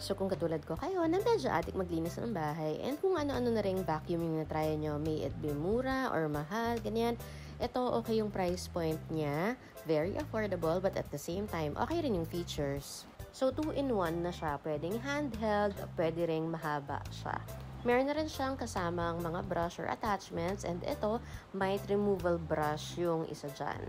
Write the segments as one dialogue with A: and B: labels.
A: So kung katulad ko kayo na medyo adik maglinis ng bahay and kung ano-ano na ring vacuum yung na-try nyo, may it be mura or mahal, ganyan, ito okay yung price point niya, very affordable but at the same time, okay rin yung features. So 2-in-1 na siya, pwedeng handheld, pwede ring mahaba siya. Meron na rin siyang kasamang mga brush or attachments and ito, might removal brush yung isa dyan.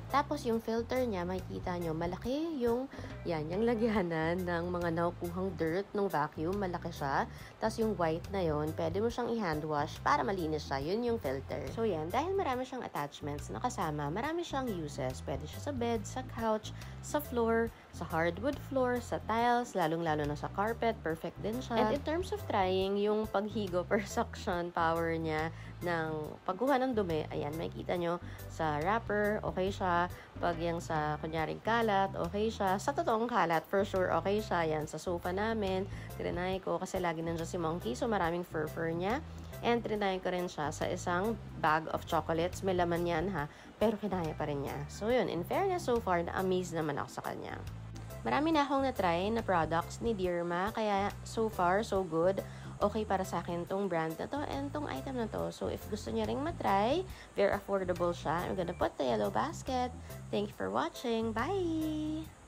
A: Tapos yung filter niya, makikita nyo, malaki yung lagyanan ng mga nakukuhang dirt ng vacuum, malaki siya. Tapos yung white na yon, pwede mo siyang i-hand wash para malinis siya, yun yung filter. So yan, dahil marami siyang attachments na kasama, marami siyang uses. Pwede siya sa bed, sa couch, sa floor, sa hardwood floor, sa tiles, lalong-lalo na sa carpet, perfect din siya. And in terms of trying, yung paghigo per suction power niya ng pagkuha ng dumi, ayan, makikita nyo sa wrapper, okay siya. Pag yung sa kunyaring kalat, okay siya. Sa totoong kalat, for sure, okay siya. Yan, sa sofa namin, trinay ko kasi lagi nandiyan si Monkey, so maraming fur niya. And trinay ko rin siya sa isang bag of chocolates. May laman yan ha, pero kinaya pa rin niya. So yun, in fairness, so far, na-amaze naman ako sa kanya. Marami na akong na-try na products ni Derma, kaya so far, so good. Okay para sa akin tong brand na to and tong item na to. So, if gusto niya ring matry, very affordable siya. I'm gonna put the yellow basket. Thank you for watching. Bye!